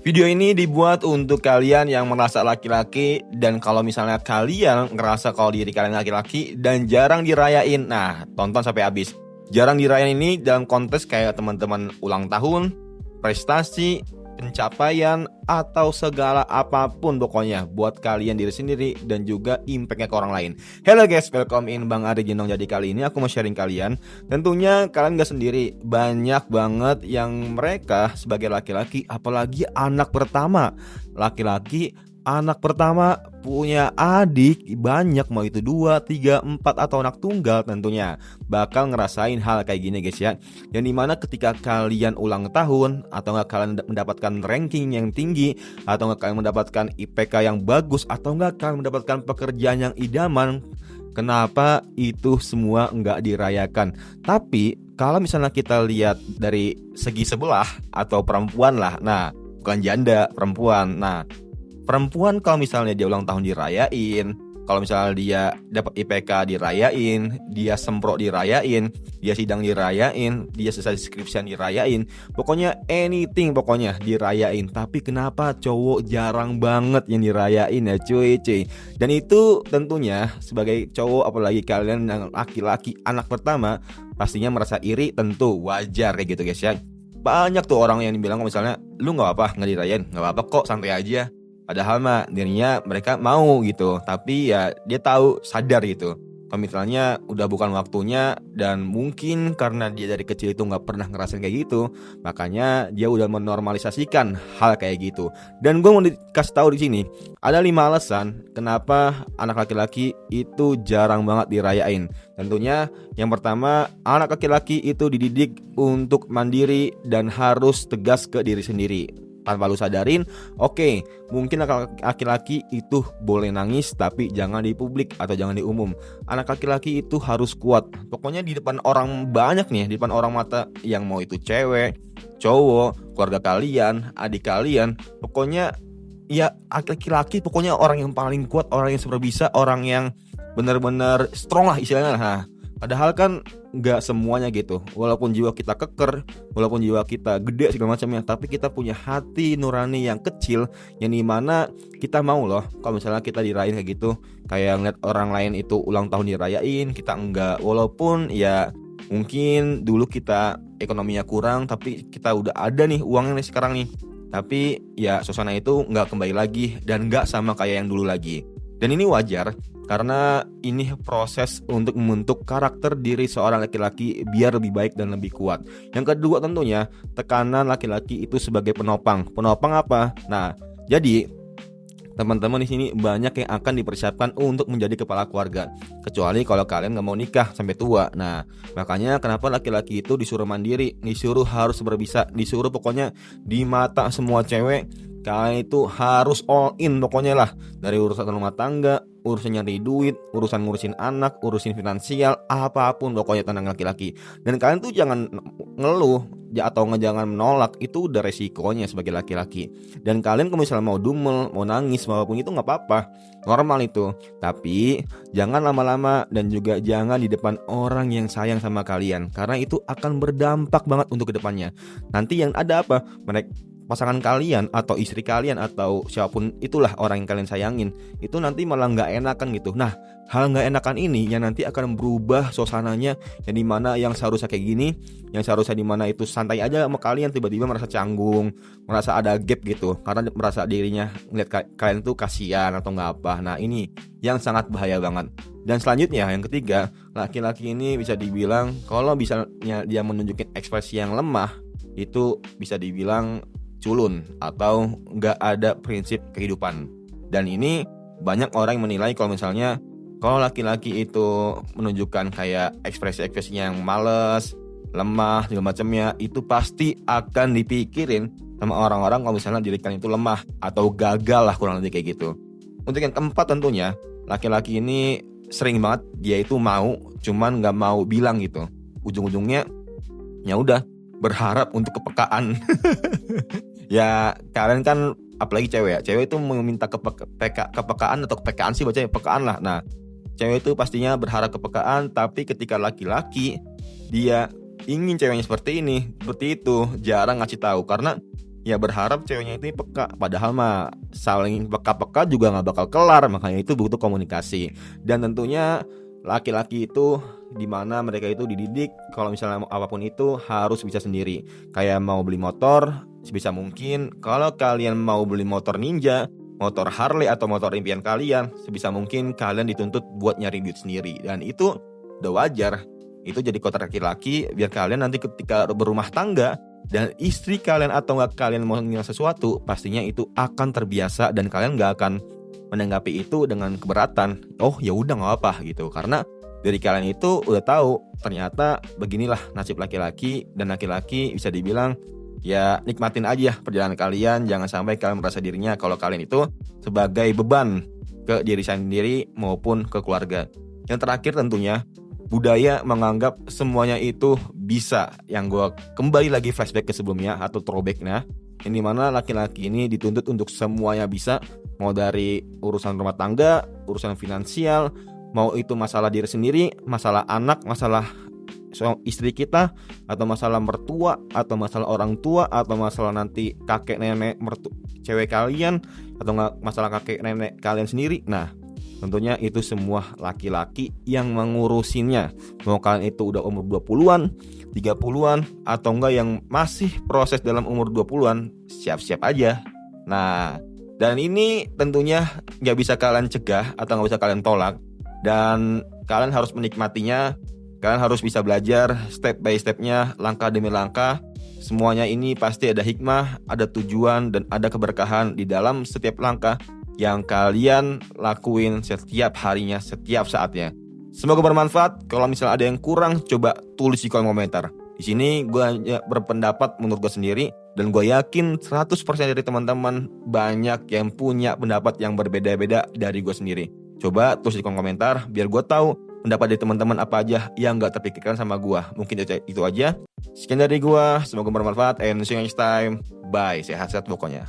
Video ini dibuat untuk kalian yang merasa laki-laki, dan kalau misalnya kalian ngerasa kalau diri kalian laki-laki dan jarang dirayain, nah tonton sampai habis. Jarang dirayain ini dalam konteks kayak teman-teman ulang tahun, prestasi, pencapaian, atau segala apapun pokoknya buat kalian diri sendiri dan juga impactnya ke orang lain. Hello guys, welcome in Bang Ari Gendong. Jadi kali ini aku mau sharing kalian. Tentunya kalian gak sendiri, banyak banget yang mereka sebagai laki-laki, apalagi anak pertama. Laki-laki anak pertama punya adik banyak, mau itu 2, 3, 4 atau anak tunggal, tentunya bakal ngerasain hal kayak gini guys ya. Yang dimana ketika kalian ulang tahun, atau nggak kalian mendapatkan ranking yang tinggi, atau nggak kalian mendapatkan IPK yang bagus, atau nggak kalian mendapatkan pekerjaan yang idaman, kenapa itu semua nggak dirayakan? Tapi kalau misalnya kita lihat dari segi sebelah atau perempuan lah, nah bukan janda, perempuan. Nah perempuan kalau misalnya dia ulang tahun dirayain, kalau misalnya dia dapat IPK dirayain, dia semprot dirayain, dia sidang dirayain, dia selesai skripsian dirayain, pokoknya anything pokoknya dirayain. Tapi kenapa cowok jarang banget yang dirayain ya cuy. Dan itu tentunya sebagai cowok, apalagi kalian yang laki-laki anak pertama, pastinya merasa iri, tentu wajar kayak gitu guys ya. Banyak tuh orang yang bilang kalau misalnya lu gak apa-apa gak dirayain, gak apa-apa kok, santai aja. Padahal mah dirinya mereka mau gitu, tapi ya dia tahu, sadar gitu kalau misalnya udah bukan waktunya, dan mungkin karena dia dari kecil itu nggak pernah ngerasain kayak gitu, makanya dia udah menormalisasikan hal kayak gitu. Dan gue mau dikasih tahu di sini ada 5 alasan kenapa anak laki-laki itu jarang banget dirayain. Tentunya yang pertama, anak laki-laki itu dididik untuk mandiri dan harus tegas ke diri sendiri. Tanpa lu sadarin, oke, mungkin laki-laki itu boleh nangis, tapi jangan di publik atau jangan di umum. Anak laki-laki itu harus kuat, pokoknya di depan orang banyak nih, di depan orang mata, yang mau itu cewek, cowok, keluarga kalian, adik kalian, pokoknya ya laki-laki pokoknya orang yang paling kuat, orang yang super bisa, orang yang benar-benar strong lah istilahnya. Nah, padahal kan nggak semuanya gitu. Walaupun jiwa kita keker, walaupun jiwa kita gede segala macamnya, tapi kita punya hati nurani yang kecil, yang dimana kita mau loh kalau misalnya kita dirayain kayak gitu. Kayak ngeliat orang lain itu ulang tahun dirayain, kita enggak. Walaupun ya mungkin dulu kita ekonominya kurang, tapi kita udah ada nih uangnya nih sekarang nih, tapi ya suasana itu nggak kembali lagi dan nggak sama kayak yang dulu lagi. Dan ini wajar, karena ini proses untuk membentuk karakter diri seorang laki-laki biar lebih baik dan lebih kuat. Yang kedua tentunya, tekanan laki-laki itu sebagai penopang. Penopang apa? Nah, jadi teman-teman di sini banyak yang akan dipersiapkan untuk menjadi kepala keluarga, kecuali kalau kalian nggak mau nikah sampai tua. Nah, makanya kenapa laki-laki itu disuruh mandiri, disuruh harus berbisa, disuruh pokoknya di mata semua cewek kalian itu harus all in pokoknya lah. Dari urusan rumah tangga, urusan nyari duit, urusan ngurusin anak, urusin finansial, apapun pokoknya tentang laki-laki. Dan kalian tuh jangan ngeluh atau jangan menolak, itu udah resikonya sebagai laki-laki. Dan kalian kalau misalnya mau dumel, mau nangis, maupun itu gak apa-apa, normal itu. Tapi jangan lama-lama, dan juga jangan di depan orang yang sayang sama kalian, karena itu akan berdampak banget untuk kedepannya. Nanti yang ada apa? Pasangan kalian atau istri kalian atau siapapun itulah orang yang kalian sayangin, itu nanti malah gak enakan gitu. Nah, hal gak enakan ini yang nanti akan berubah suasananya, yang dimana yang seharusnya kayak gini, yang seharusnya dimana itu santai aja sama kalian, tiba-tiba merasa canggung, merasa ada gap gitu, karena merasa dirinya ngeliat kalian tuh kasihan atau gak apa. Nah, ini yang sangat bahaya banget. Dan selanjutnya yang ketiga, laki-laki ini bisa dibilang kalau misalnya dia menunjukin ekspresi yang lemah, itu bisa dibilang culun atau nggak ada prinsip kehidupan. Dan ini banyak orang yang menilai kalau misalnya kalau laki-laki itu menunjukkan kayak ekspresi-ekspresinya yang males, lemah, segala macamnya, itu pasti akan dipikirin sama orang-orang kalau misalnya diri kalian itu lemah atau gagal lah, kurang lebih kayak gitu. Untuk yang keempat tentunya, laki-laki ini sering banget dia itu mau, cuman nggak mau bilang gitu. Ujung-ujungnya ya udah berharap untuk kepekaan. Ya kalian kan apalagi cewek ya, cewek itu meminta kepekaan atau kepekaan sih bacanya pekaan lah. Nah, cewek itu pastinya berharap kepekaan, tapi ketika laki-laki dia ingin ceweknya seperti ini, seperti itu, jarang ngasih tahu. Karena ya berharap ceweknya itu peka. Padahal mah saling peka-peka juga nggak bakal kelar, makanya itu butuh komunikasi. Dan tentunya laki-laki itu dimana mereka itu dididik kalau misalnya apapun itu harus bisa sendiri. Kayak mau beli motor, sebisa mungkin kalau kalian mau beli motor Ninja, motor Harley atau motor impian kalian, sebisa mungkin kalian dituntut buat nyari duit sendiri. Dan itu udah wajar. Itu jadi kontrak laki-laki biar kalian nanti ketika berumah tangga dan istri kalian atau nggak kalian mau nanya sesuatu, pastinya itu akan terbiasa dan kalian nggak akan menanggapi itu dengan keberatan. Oh ya udah nggak apa gitu, karena dari kalian itu udah tahu ternyata beginilah nasib laki-laki, dan laki-laki bisa dibilang ya nikmatin aja perjalanan kalian. Jangan sampai kalian merasa dirinya kalau kalian itu sebagai beban ke diri sendiri maupun ke keluarga. Yang terakhir tentunya budaya menganggap semuanya itu bisa. Yang gue kembali lagi flashback ke sebelumnya atau throwbacknya, yang dimana laki-laki ini dituntut untuk semuanya bisa. Mau dari urusan rumah tangga, urusan finansial, mau itu masalah diri sendiri, masalah anak, masalah istri kita, atau masalah mertua, atau masalah orang tua, atau masalah nanti kakek nenek cewek kalian, atau masalah kakek nenek kalian sendiri. Nah, tentunya itu semua laki-laki yang mengurusinnya. Mau kalian itu udah umur 20-an, 30-an, atau enggak yang masih proses dalam umur 20-an, siap-siap aja. Nah, dan ini tentunya gak bisa kalian cegah atau gak bisa kalian tolak. Dan kalian harus menikmatinya. Kalian harus bisa belajar step by stepnya, langkah demi langkah. Semuanya ini pasti ada hikmah, ada tujuan, dan ada keberkahan di dalam setiap langkah yang kalian lakuin setiap harinya, setiap saatnya. Semoga bermanfaat. Kalau misalnya ada yang kurang, coba tulis di kolom komentar. Di sini gue hanya berpendapat menurut gue sendiri, dan gue yakin 100% dari teman-teman banyak yang punya pendapat yang berbeda-beda dari gue sendiri. Coba tulis di kolom komentar biar gue tahu pendapat dari teman-teman apa aja yang gak terpikirkan sama gue. Mungkin itu aja. Sekian dari gue, semoga bermanfaat, and see you next time. Bye, sehat-sehat pokoknya.